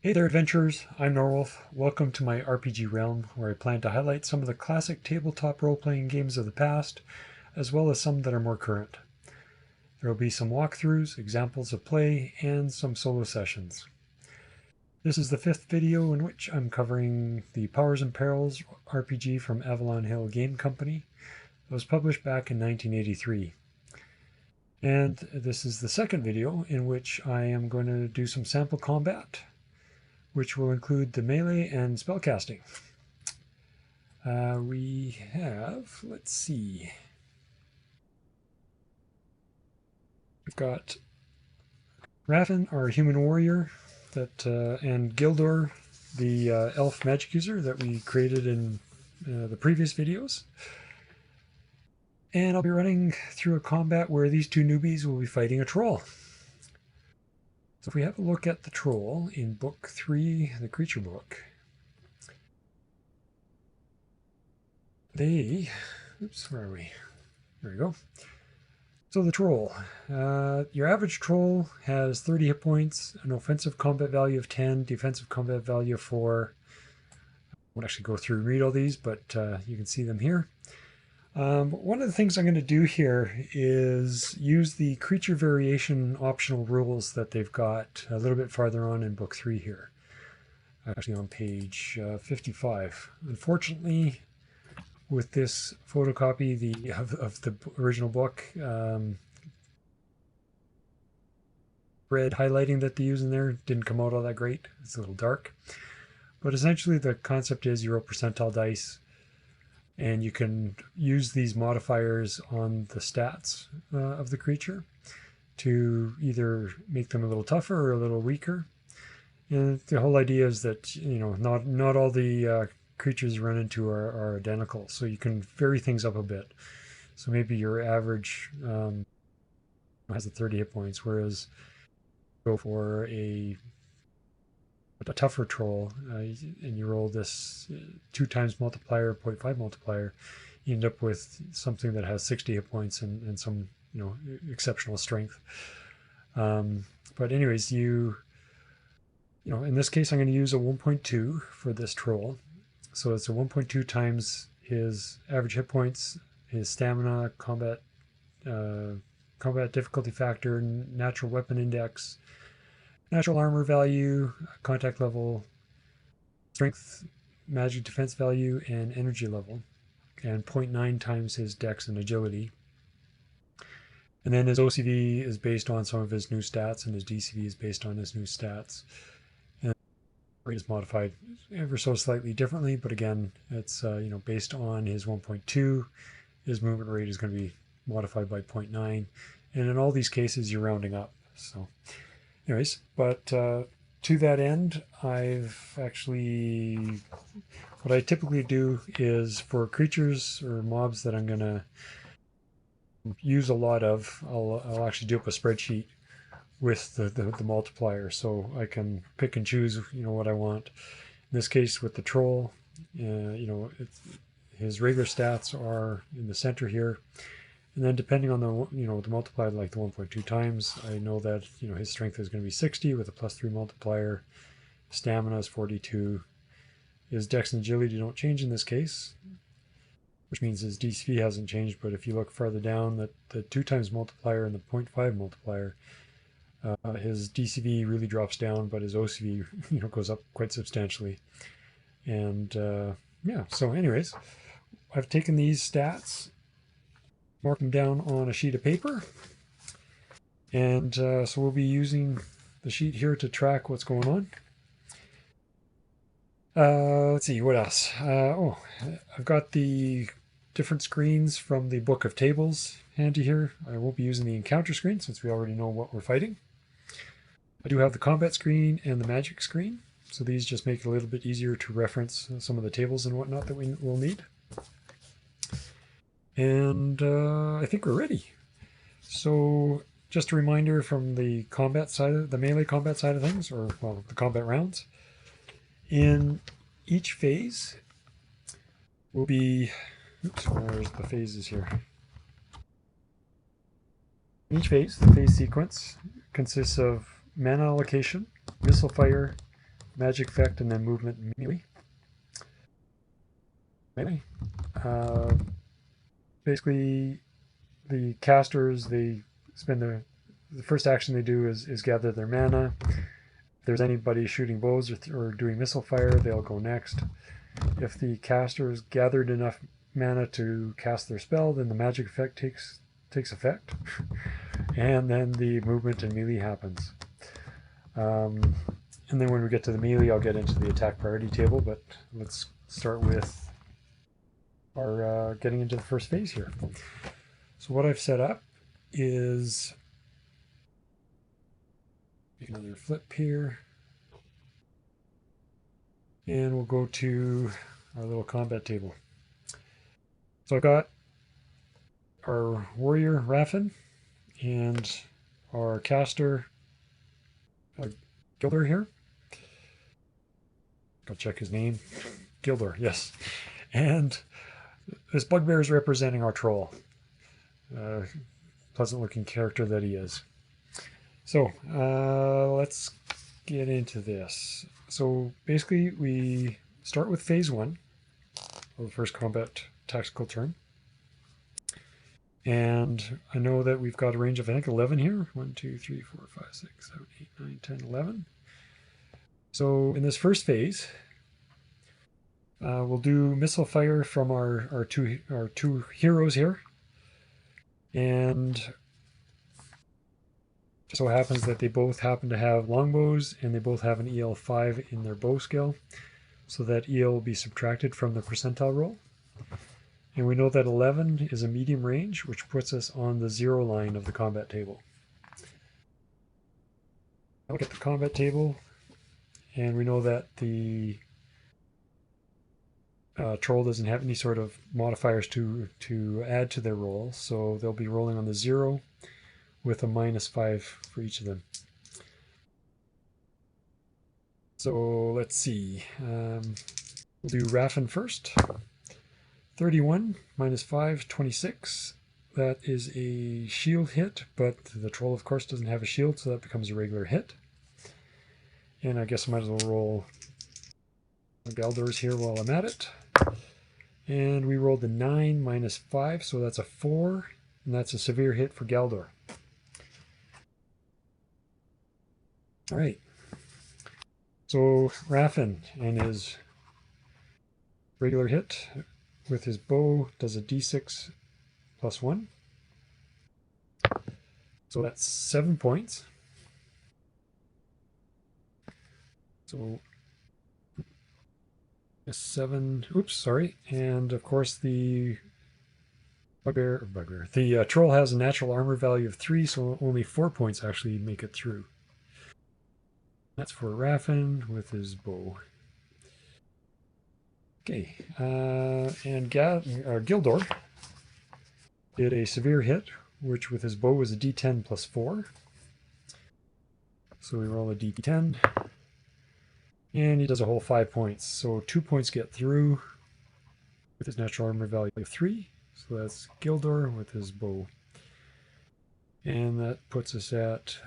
Hey there, adventurers. I'm Norwolf. Welcome to my RPG realm, where I plan to highlight some of the classic tabletop role-playing games of the past, as well as some that are more current. There will be some walkthroughs, examples of play, and some solo sessions. This is the fifth video in which I'm covering the Powers Perils RPG from Avalon Hill Game Company. It was published back in 1983. And this is the second video in which I am going to do some sample combat, which will include the melee and spellcasting. We have, let's see, we've got Raffin, our human warrior, and Galdor, the elf magic user that we created in the previous videos. And I'll be running through a combat where these two newbies will be fighting a troll. So if we have a look at the troll in book 3, the creature book, oops, where are we? There we go. So the troll, your average troll has 30 hit points, an offensive combat value of 10, defensive combat value of 4. I won't actually go through and read all these, but you can see them here. One of the things I'm going to do here is use the creature variation optional rules that they've got a little bit farther on in book 3 here. Actually on page 55. Unfortunately, with this photocopy of the original book, red highlighting that they use in there didn't come out all that great. It's a little dark. But essentially the concept is you roll percentile dice, and you can use these modifiers on the stats of the creature to either make them a little tougher or a little weaker. And the whole idea is that, you know, not all the creatures you run into are identical, so you can vary things up a bit. So maybe your average has a 30 hit points, whereas go for a tougher troll and you roll this 2 times multiplier, 0.5 multiplier, you end up with something that has 60 hit points and some, you know, exceptional strength. But anyways, you know, in this case I'm going to use a 1.2 for this troll. So it's a 1.2 times his average hit points, his stamina, combat difficulty factor, natural weapon index, natural armor value, contact level, strength, magic defense value, and energy level, and 0.9 times his dex and agility. And then his OCV is based on some of his new stats, and his DCV is based on his new stats. And the rate is modified ever so slightly differently, but again, it's you know, based on his 1.2. His movement rate is going to be modified by 0.9, and in all these cases, you're rounding up. So anyways, but to that end, I've actually, what I typically do is for creatures or mobs that I'm going to use a lot of, I'll actually do up a spreadsheet with the multiplier, so I can pick and choose, you know, what I want. In this case, with the troll, you know, his regular stats are in the center here. And then depending on the, you know, the multiplier, like the 1.2 times, I know that, you know, his strength is going to be 60 with a +3 multiplier. Stamina is 42. His dex and agility don't change in this case, which means his DCV hasn't changed. But if you look farther down, that the 2 times multiplier and the 0.5 multiplier, his DCV really drops down, but his OCV, you know, goes up quite substantially. And yeah, so anyways, I've taken these stats, mark them down on a sheet of paper, and so we'll be using the sheet here to track what's going on. Let's see, what else? Oh, I've got the different screens from the book of tables handy here. I won't be using the encounter screen since we already know what we're fighting. I do have the combat screen and the magic screen, so these just make it a little bit easier to reference some of the tables and whatnot that we will need. And I think we're ready. So just a reminder from the combat side, the melee combat side of things, or well, the combat rounds. In each phase will be, oops, where's the phases here? In each phase, the phase sequence consists of mana allocation, missile fire, magic effect, and then movement and melee. Basically, the casters, they spend the first action they do is gather their mana. If there's anybody shooting bows or doing missile fire, they'll go next. If the casters gathered enough mana to cast their spell, then the magic effect takes effect, and then the movement and melee happens. And then when we get to the melee, I'll get into the attack priority table, but let's start with our getting into the first phase here. So what I've set up is another flip here, and we'll go to our little combat table. So I've got our warrior Raffin and our caster Galdor here. Go check his name. Galdor, yes. And this bugbear is representing our troll. Pleasant looking character that he is. So let's get into this. So basically we start with phase 1 of the first combat tactical turn. And I know that we've got a range of, I think, 11 here. 1, 2, 3, 4, 5, 6, 7, 8, 9, 10, 11. So in this first phase, we'll do missile fire from our two heroes here. And it so happens that they both happen to have longbows, and they both have an EL 5 in their bow skill. So that EL will be subtracted from the percentile roll. And we know that 11 is a medium range, which puts us on the 0 line of the combat table. Look at the combat table, and we know that the troll doesn't have any sort of modifiers to add to their roll, so they'll be rolling on the 0 with a -5 for each of them. So let's see. We'll do Raffin first. 31 -5, 26. That is a shield hit, but the troll, of course, doesn't have a shield, so that becomes a regular hit. And I guess I might as well roll Galdor's here while I'm at it. And we rolled a 9 -5, so that's a 4, and that's a severe hit for Galdor. All right. So Raffin and his regular hit with his bow does a d6 +1. So that's 7 points. So 7, oops, sorry. And of course the the troll has a natural armor value of 3, so only 4 points actually make it through. That's for Raffin with his bow. Okay, and Galdor did a severe hit, which with his bow was a d10 +4. So we roll a d10, and he does a whole 5 points. So 2 points get through with his natural armor value of 3. So that's Galdor with his bow. And that puts us at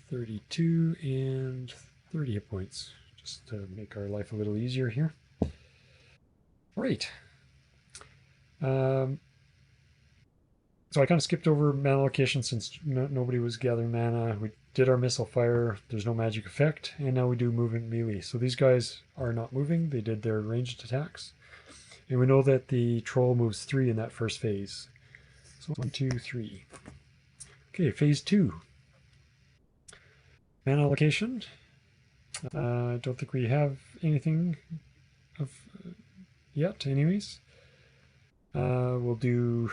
32 and 30 hit points, just to make our life a little easier here. Right. So I kind of skipped over mana allocation since nobody was gathering mana. We did our missile fire. There's no magic effect. And now we do movement melee. So these guys are not moving. They did their ranged attacks. And we know that the troll moves 3 in that first phase. So 1, 2, 3. Okay, phase 2. Mana allocation. I don't think we have anything of yet, anyways. We'll do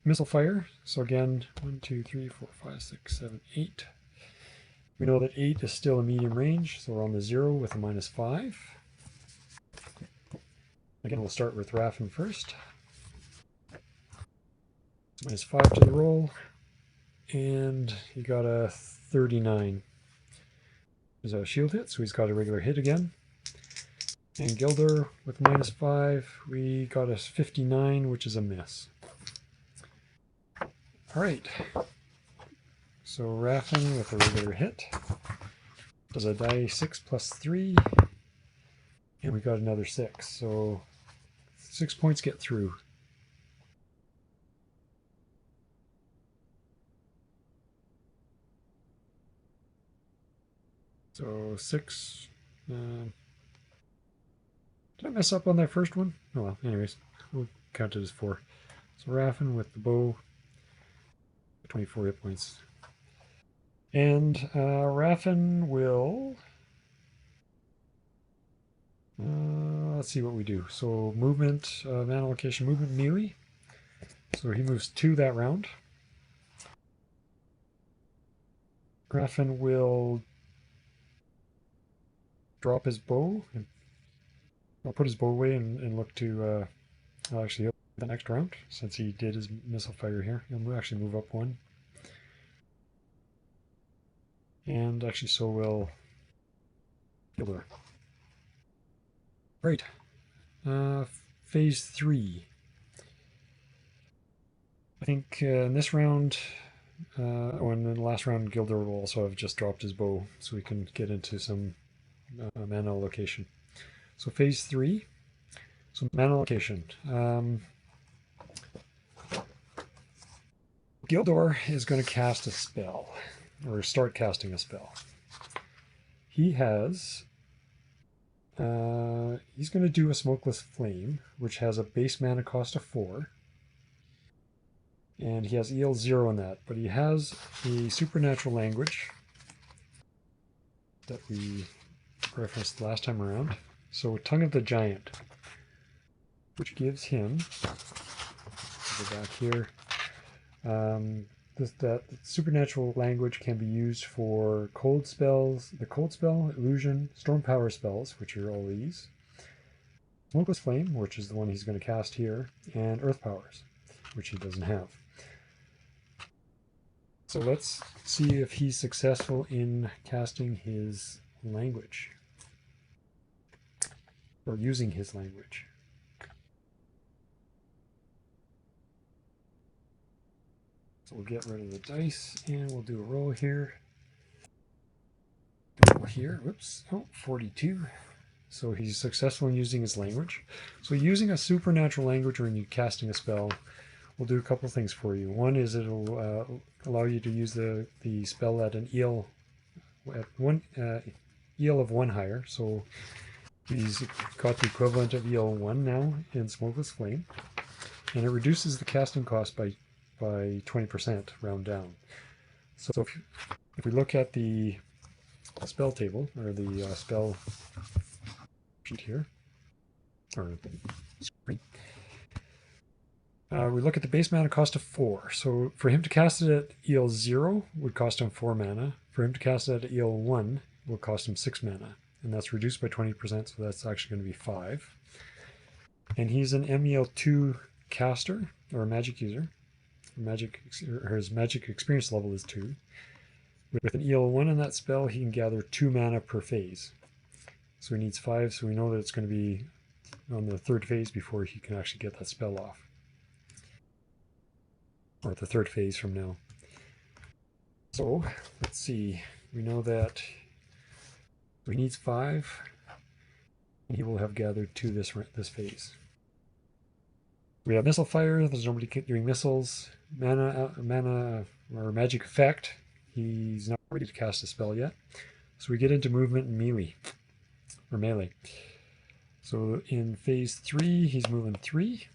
missile fire. So again, 1, 2, 3, 4, 5, 6, 7, 8. We know that 8 is still a medium range, so we're on the 0 with a -5. Again, we'll start with Raffin first. -5 to the roll, and he got a 39. There's a shield hit, so he's got a regular hit again. And Galdor with -5, we got a 59, which is a miss. All right. So Raffin with a regular hit. Does a die 6 plus 3, and we got another 6. So 6 points get through. So 6. Did I mess up on that first one? Oh well, anyways, we'll count it as 4. So Raffin with the bow, 24 hit points. And Raffin will... let's see what we do. So movement, mana location, movement melee. So he moves 2 that round. Raffin will drop his bow. I'll put his bow away and look to... I'll actually the next round, since he did his missile fire here. He'll actually move up 1. And actually so will Galdor. Right. Phase 3. I think in this round, in the last round, Galdor will also have just dropped his bow, so we can get into some mana location. So phase 3. So mana location. Galdor is going to cast a spell, or start casting a spell. He has... he's going to do a Smokeless Flame, which has a base mana cost of 4. And he has EL 0 in that, but he has a supernatural language that we referenced last time around. So Tongue of the Giant, which gives him, go back here, that supernatural language can be used for cold spells, the cold spell, illusion, storm power spells, which are all these, Smokeless Flame, which is the one he's going to cast here, and earth powers, which he doesn't have. So let's see if he's successful in casting his language, or using his language. So we'll get rid of the dice, and we'll do a roll here. Whoops, 42. So he's successful in using his language. So using a supernatural language when you're casting a spell will do a couple things for you. One is it'll allow you to use the spell at an EL of 1 higher. So he's got the equivalent of EL 1 now in Smokeless Flame, and it reduces the casting cost by 20%, round down. So if we look at the spell table, or the spell sheet here, or screen, we look at the base mana cost of 4. So for him to cast it at EL 0 would cost him 4 mana. For him to cast it at EL 1 will cost him 6 mana. And that's reduced by 20%, so that's actually going to be 5. And he's an MEL 2 caster, or a magic user. His magic experience level is 2. With an EL 1 in that spell, he can gather 2 mana per phase. So he needs 5, so we know that it's going to be on the 3rd phase before he can actually get that spell off. Or the 3rd phase from now. So, let's see. We know that he needs 5, and he will have gathered 2 this phase. We have Missile Fire, there's nobody doing missiles. Mana or magic effect. He's not ready to cast a spell yet. So we get into movement and melee. So in phase 3, he's moving 3.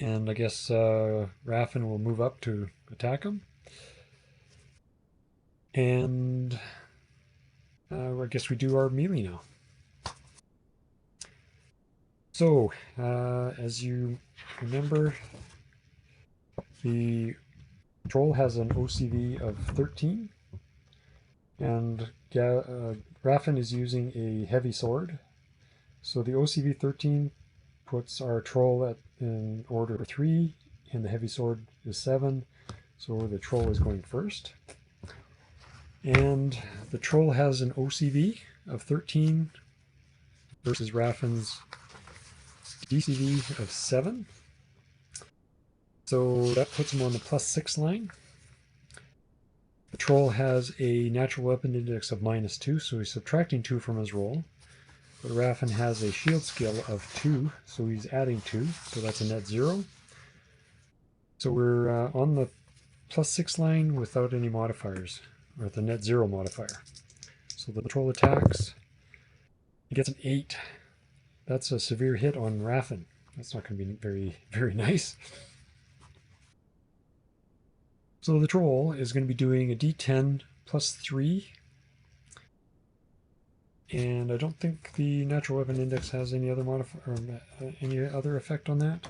And I guess Raffin will move up to attack him. And I guess we do our melee now. So, as you remember, the troll has an OCV of 13, and Raffin is using a heavy sword. So the OCV 13 puts our troll in order 3, and the heavy sword is 7, so the troll is going first. And the troll has an OCV of 13 versus Raffin's DCV of 7. So that puts him on the +6 line. The troll has a natural weapon index of -2, so he's subtracting 2 from his roll. But Raffin has a shield skill of 2, so he's adding 2, so that's a net 0. So we're on the +6 line without any modifiers, or the net 0 modifier. So the troll attacks, he gets an 8. That's a severe hit on Raffin. That's not going to be very, very nice. So the troll is going to be doing a d10 plus 3. And I don't think the natural weapon index has any other modifier or any other effect on that.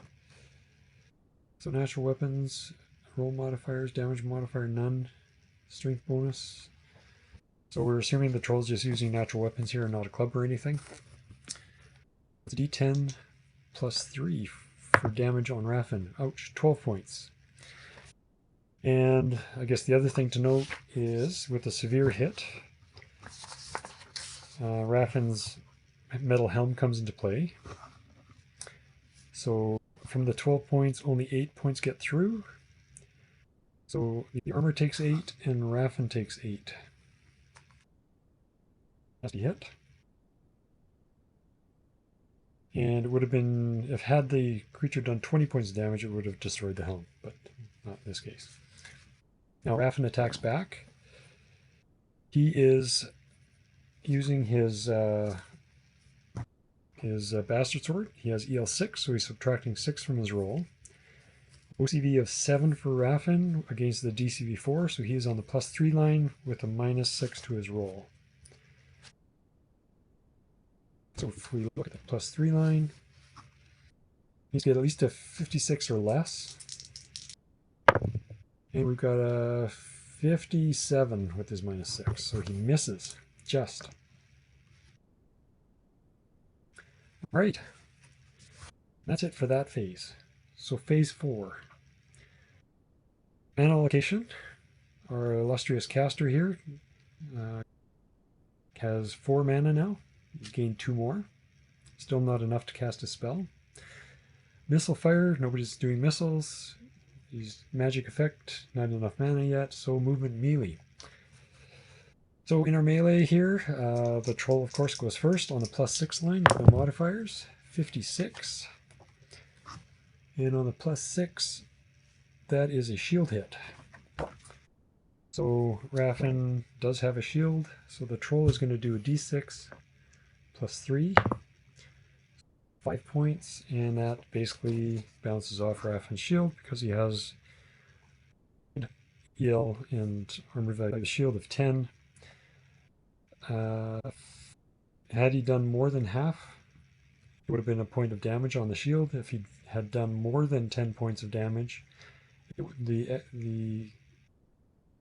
So natural weapons, roll modifiers, damage modifier, none, strength bonus. So we're assuming the troll's just using natural weapons here and not a club or anything. It's a d10 plus 3 for damage on Raffin. Ouch, 12 points. And I guess the other thing to note is with a severe hit, Raffin's metal helm comes into play. So from the 12 points, only 8 points get through. So the armor takes 8 and Raffin takes 8. Nasty hit. And it would have been, if had the creature done 20 points of damage, it would have destroyed the helm, but not in this case. Now Raffin attacks back. He is using his bastard sword. He has EL 6, so he's subtracting 6 from his roll. OCV of 7 for Raffin against the DCV 4, so he is on the +3 line with a -6 to his roll. So if we look at the +3 line, he's got at least a 56 or less. And we've got a 57 with his -6, so he misses just. Right. That's it for that phase. So phase 4. Mana allocation. Our illustrious caster here has 4 mana now. He's gained 2 more. Still not enough to cast a spell. Missile fire. Nobody's doing missiles. He's magic effect. Not enough mana yet. So movement melee. So in our melee here, the troll of course goes first on the +6 line with no modifiers. 56. And on the +6, that is a shield hit. So Raffin does have a shield, so the troll is going to do a d6 plus 3, 5 points, and that basically bounces off Raffin's shield because he has EL and armor value shield of 10. Had he done more than half, it would have been a point of damage on the shield. If he had done more than 10 points of damage, the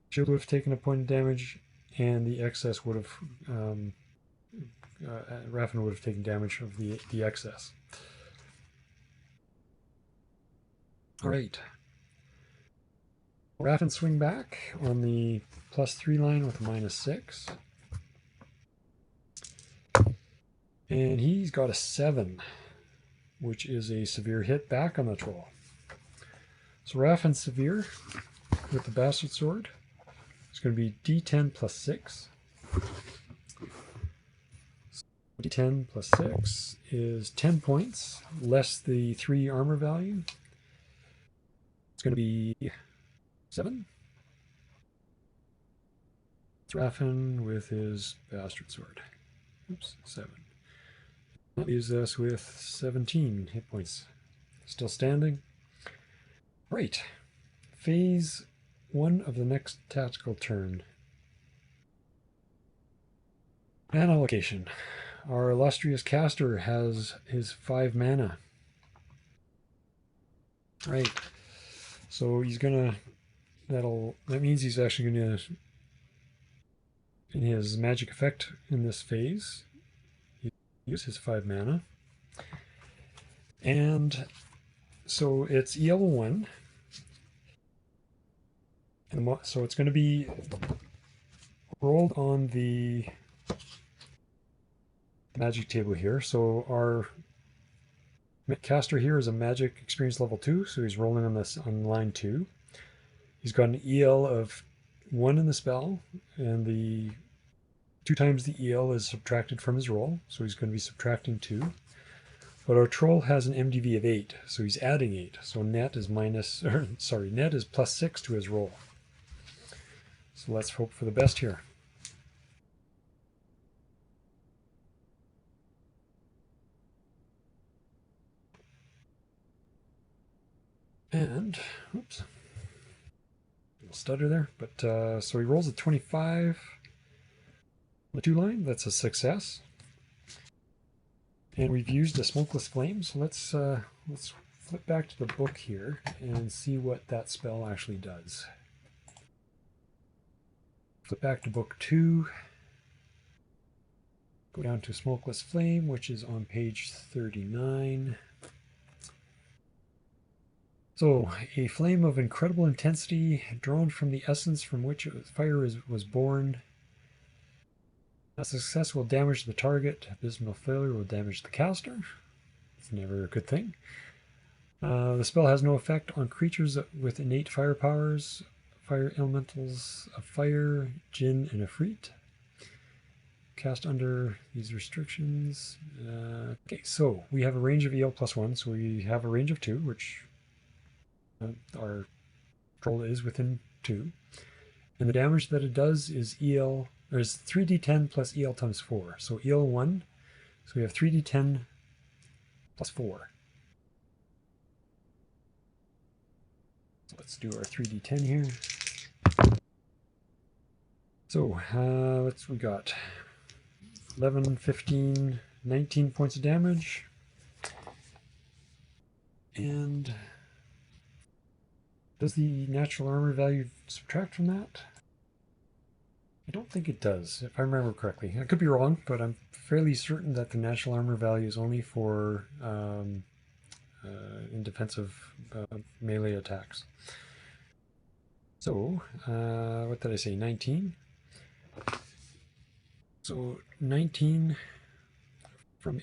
shield would have taken a point of damage, and the excess would have Raffin would have taken damage of the excess. All right. Raffin swing back on the +3 line with a -6. And he's got a 7, which is a severe hit back on the troll. So Raffin's severe with the bastard sword. It's going to be d10 plus 6. D10 plus 6 is 10 points, less the 3 armor value. It's going to be 7. It's Raffin with his bastard sword. Oops, 7. That leaves us with 17 hit points. Still standing. Right. Phase 1 of the next tactical turn. Mana allocation. Our illustrious caster has his 5 mana. Right. So he's gonna. That means he's actually gonna. In his magic effect in this phase, he uses his 5 mana. And so it's EL 1. And so it's going to be rolled on the magic table here. So our caster here is a magic experience level 2, so he's rolling on this on line 2. He's got an EL of 1 in the spell, and the 2 times the EL is subtracted from his roll, so he's going to be subtracting 2. But our troll has an MDV of 8, so he's adding 8. So net is net is plus 6 to his roll. So let's hope for the best here. And, oops, a little stutter there. But so he rolls a 25 on the 2 line. That's a success. And we've used a smokeless flame. So let's flip back to the book here and see what that spell actually does. Flip back to book 2. Go down to smokeless flame, which is on page 39. So, a flame of incredible intensity, drawn from the essence from which fire was born. A success will damage the target. Abysmal failure will damage the caster. It's never a good thing. The spell has no effect on creatures with innate fire powers, fire elementals of fire, Jinn, and Ifrit. Cast under these restrictions. Okay, so we have a range of EL plus 1, so we have a range of 2, which our troll is within 2. And the damage that it does is EL, there's 3d10 plus EL times 4. So EL 1, so we have 3d10 plus 4. So let's do our 3d10 here. So we got 11, 15, 19 points of damage. And does the natural armor value subtract from that? I don't think it does, if I remember correctly. I could be wrong, but I'm fairly certain that the natural armor value is only for in defensive melee attacks. So, what did I say, 19? So 19 from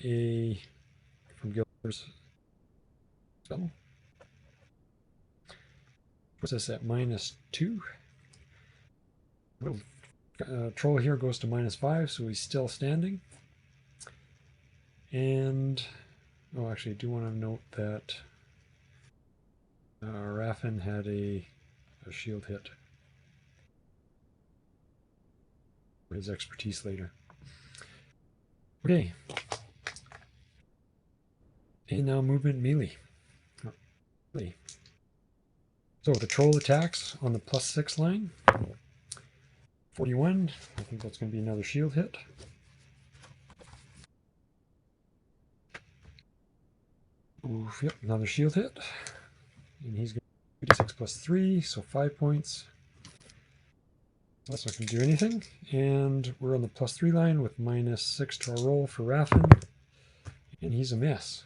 Galdor's spell puts us at -2. Little troll here goes to -5, so he's still standing. And actually, I do want to note that Raffin had a shield hit for his expertise later. Okay. And now movement melee. So the troll attacks on the +6 line. 41. I think that's going to be another shield hit. Oof, yep, another shield hit. And he's going to do 6 plus 3, so 5 points. That's not going to do anything. And we're on the +3 line with -6 to our roll for Raffin. And he's a miss.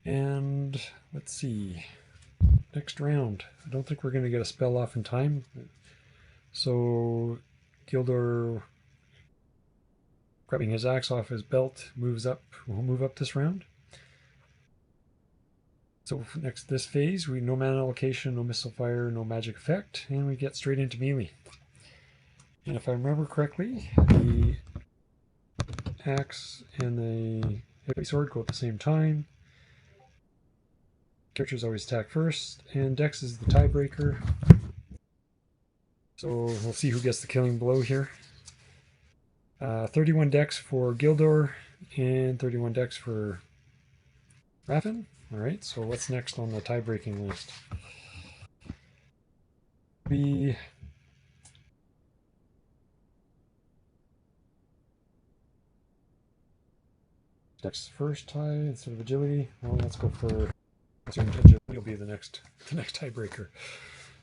And let's see. Next round. I don't think we're going to get a spell off in time. So Galdor, grabbing his axe off his belt, moves up. We'll move up this round. So next this phase, we no mana allocation, no missile fire, no magic effect, and we get straight into melee. And if I remember correctly, the axe and the heavy sword go at the same time. Characters always attack first, and Dex is the tiebreaker. So we'll see who gets the killing blow here. 31 Dex for Galdor, and 31 Dex for Raffin. Alright, so what's next on the tie-breaking list? Dex first tie instead of agility. Well, let's go for agility. Will be the next tiebreaker.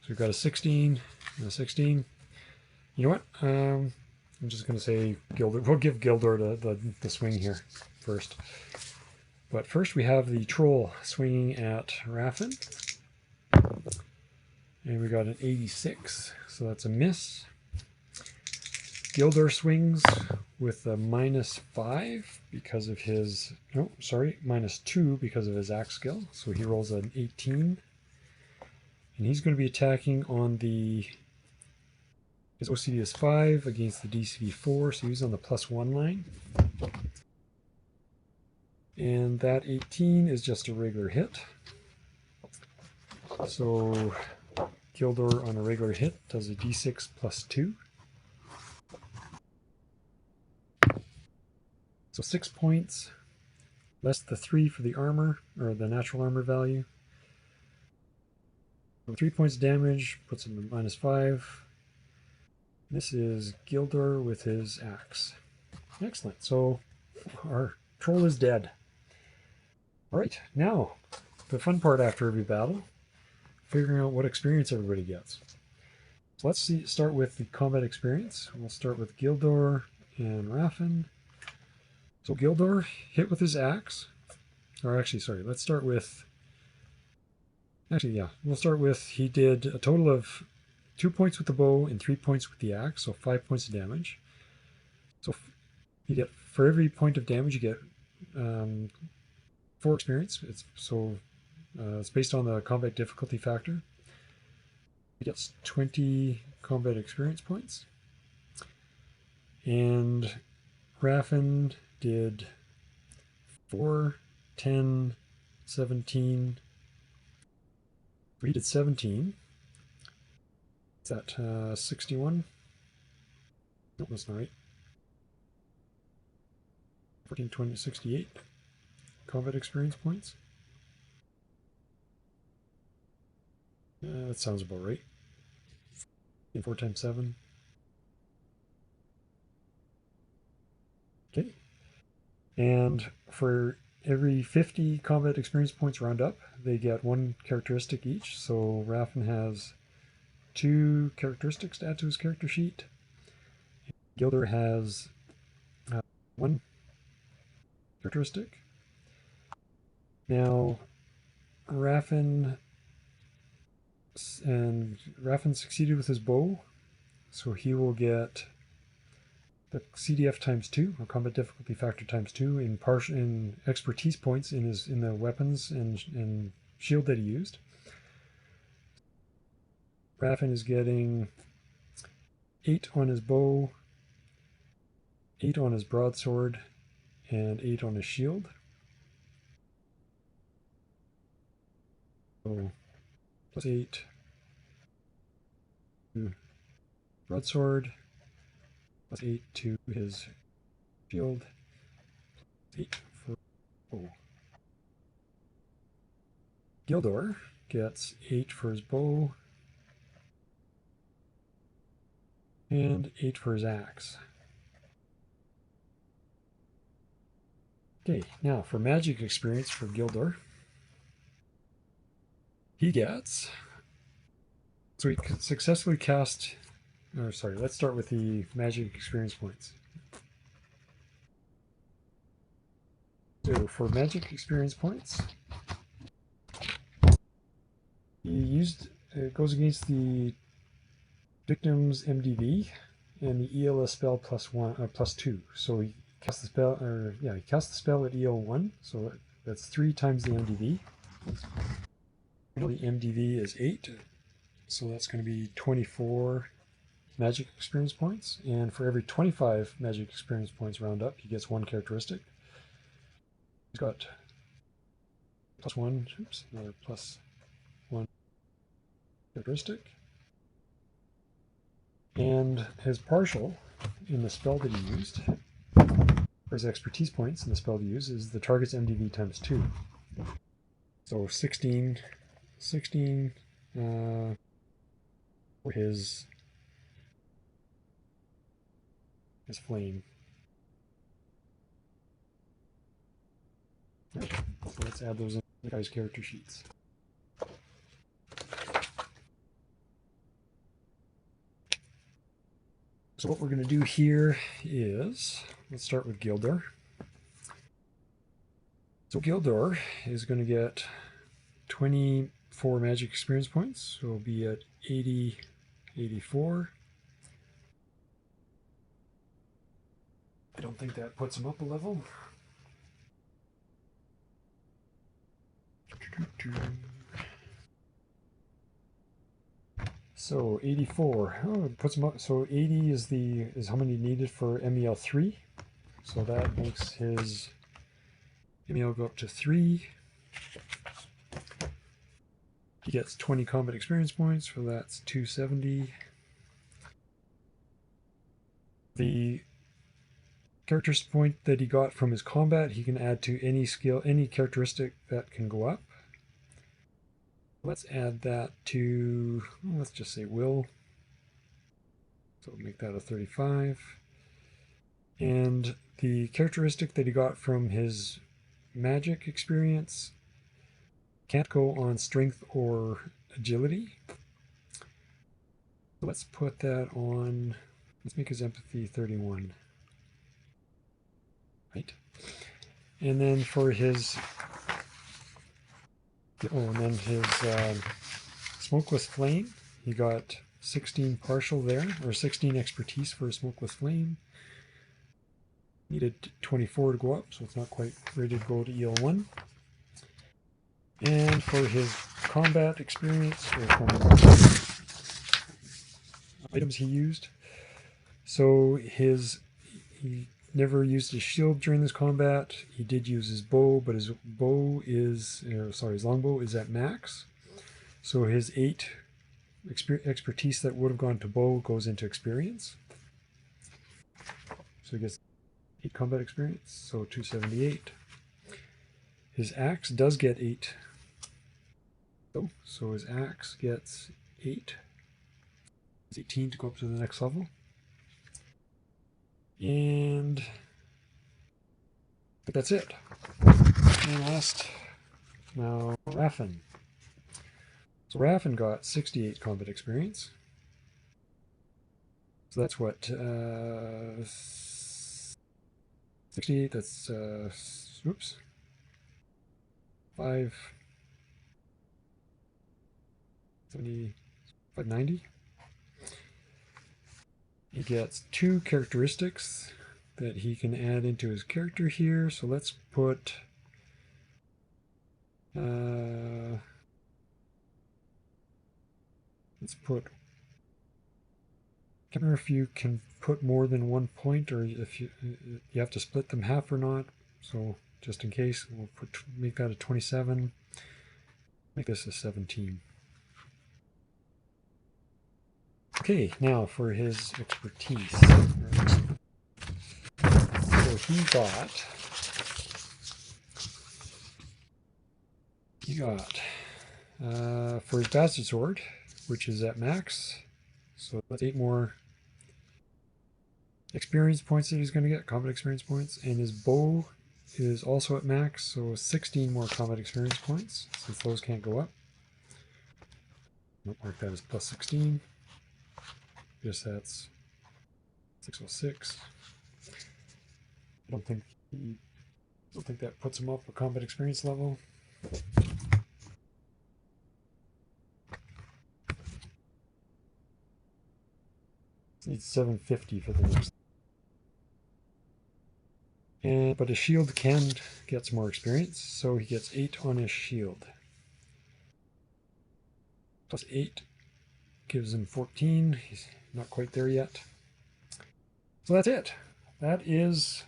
So we've got a 16 and a 16. You know what? I'm just going to say Galdor. We'll give Galdor the swing here first. But first we have the troll swinging at Raffin. And we got an 86, so that's a miss. Galdor swings with a -5 because of his, -2 because of his axe skill. So he rolls an 18. And he's going to be attacking on his OCD is 5 against the DC 4, so he's on the +1 line. And that 18 is just a regular hit. So Galdor on a regular hit does a D6 +2. So 6 points, less the 3 for the armor, or the natural armor value. So 3 points of damage, puts him at -5. This is Galdor with his axe. Excellent. So our troll is dead. All right, now the fun part after every battle, figuring out what experience everybody gets. So let's start with the combat experience. We'll start with Galdor and Raffin. So Galdor hit with his axe, or actually, sorry, let's start with, we'll start with, he did a total of 2 points with the bow and 3 points with the axe, so 5 points of damage. So you get, for every point of damage, you get 4 experience. It's based on the combat difficulty factor. He gets 20 combat experience points. And Raffin did 4, 10, 17. He did 17. Is that 61? No, that's not right. 14, 20, 68 combat experience points. That sounds about right. 4 times 7. Okay. And for every 50 combat experience points round up, they get 1 characteristic each. So Raffin has 2 characteristics to add to his character sheet. Galdor has 1 characteristic. Now, Raffin succeeded with his bow, so he will get the CDF ×2, or combat difficulty factor ×2, in expertise points in the weapons and shield that he used. Raffin is getting 8 on his bow, 8 on his broadsword, and 8 on his shield. So +8 to broadsword, +8 to his shield, +8 for bow. Galdor gets 8 for his bow and 8 for his axe. Okay, now for magic experience for Galdor, he gets, so he successfully cast, let's start with the magic experience points. So for magic experience points, it goes against the victim's MDV and the ELS spell +2. So he cast the spell, he cast the spell at EL1, so that's 3 times the MDV. The MDV is 8, so that's going to be 24 magic experience points. And for every 25 magic experience points round up, he gets 1 characteristic. He's got +1, another +1 characteristic. And his partial in the spell that he used, or his expertise points in the spell to use, is the target's MDV ×2. So 16 for his flame. So let's add those in the guy's character sheets. So what we're going to do here is, let's start with Galdor. So Galdor is going to get 24 magic experience points, so it'll be at 80, 84. I don't think that puts him up a level. So 84. Oh, it puts him up. So 80 is how many needed for MEL 3. So that makes his MEL go up to 3. He gets 20 combat experience points, so that's 270. The characteristic point that he got from his combat, he can add to any skill, any characteristic that can go up. Let's add that to, let's just say will. So we'll make that a 35. And the characteristic that he got from his magic experience can't go on strength or agility. Let's put that on, let's make his empathy 31. Right. And then for his, and then his smokeless flame, he got 16 partial there, or 16 expertise for a smokeless flame. Needed 24 to go up, so it's not quite ready to go to EL1. And for his combat experience, or from items he used, so he never used his shield during this combat. He did use his bow, but his bow is, his longbow is at max. So his 8 expertise that would have gone to bow goes into experience. So he gets 8 combat experience, so 278. His axe does get 8. So his axe gets 8. It's 18 to go up to the next level. And but that's it. And last, now Raffin. So Raffin got 68 combat experience. So that's what, 68, that's, oops, 590. He gets 2 characteristics that he can add into his character here. So let's put I can't remember if you can put more than 1 point, or if you have to split them half or not. So just in case, we'll make that a 27. Make this a 17. Okay, now for his expertise. So he got for his bastard sword, which is at max, so that's 8 more experience points that he's going to get, combat experience points, and his bow is also at max, so 16 more combat experience points, since those can't go up. I'll mark that as plus 16. Guess that's 606. I don't think that puts him up a combat experience level. Needs 750 for the next. But his shield can get some more experience, so he gets 8 on his shield. Plus 8 gives him 14. He's not quite there yet. So that's it. That is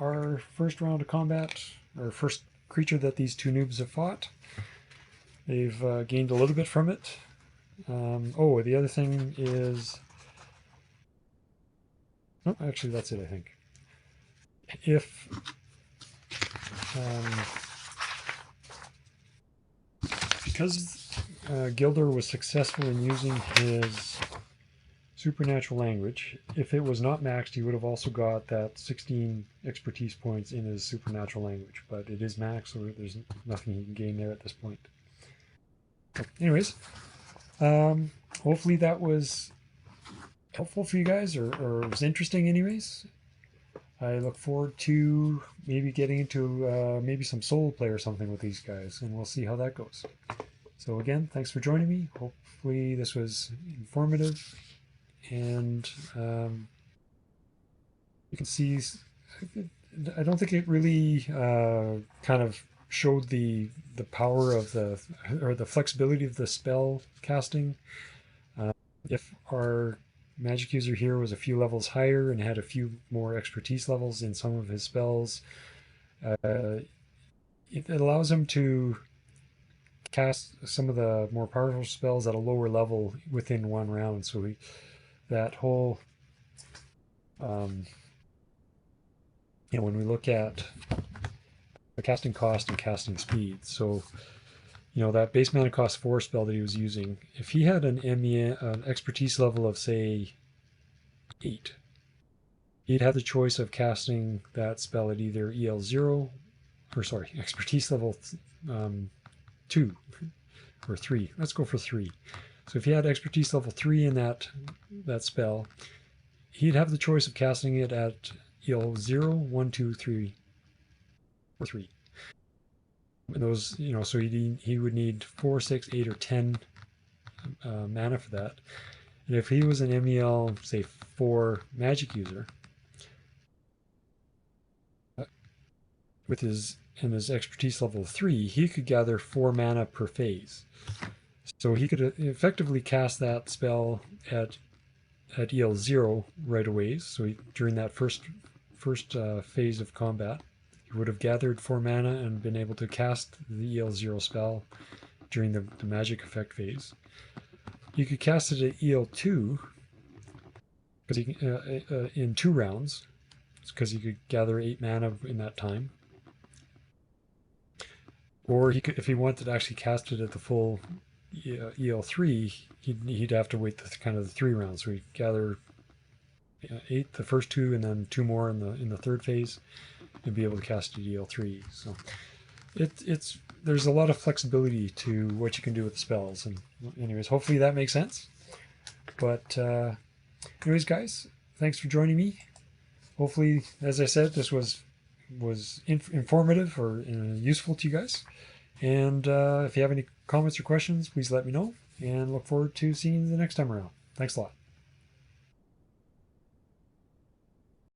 our first round of combat, our first creature that these 2 noobs have fought. They've gained a little bit from it. The other thing is... Oh, actually, that's it, I think. If because Galdor was successful in using his supernatural language, if it was not maxed, he would have also got that 16 expertise points in his supernatural language, but it is maxed, so there's nothing he can gain there at this point. So anyways, hopefully that was helpful for you guys, or was interesting anyways. I look forward to maybe getting into maybe some solo play or something with these guys, and we'll see how that goes. So again, thanks for joining me. Hopefully this was informative, and you can see, I don't think it really kind of showed the power of the flexibility of the spell casting. if our magic user here was a few levels higher and had a few more expertise levels in some of his spells, it allows him to cast some of the more powerful spells at a lower level within one round. So that whole, when we look at the casting cost and casting speed, so that base mana cost 4 spell that he was using, if he had an expertise level of say 8, he'd have the choice of casting that spell at either EL0, or sorry, expertise level 2 or 3. Let's go for 3. So if he had expertise level 3 in that spell, he'd have the choice of casting it at EL0, 1, 2, 3, or 3. And those, so he would need 4, 6, 8, or 10 mana for that. And if he was an MEL, say 4 magic user, with his expertise level 3, he could gather 4 mana per phase. So he could effectively cast that spell at EL0 right away. So during that first phase of combat, he would have gathered 4 mana and been able to cast the EL0 spell during the magic effect phase. You could cast it at EL2 in 2 rounds, because he could gather 8 mana in that time. Or if he wanted to actually cast it at the full EL3, he'd have to wait the 3 rounds. So he'd gather 8 the first 2, and then 2 more in the third phase, and be able to cast it at EL3. So there's a lot of flexibility to what you can do with the spells. And anyways, hopefully that makes sense. But anyways, guys, thanks for joining me. Hopefully, as I said, this was informative or useful to you guys. And if you have any comments or questions, please let me know, and look forward to seeing you the next time around. Thanks a lot.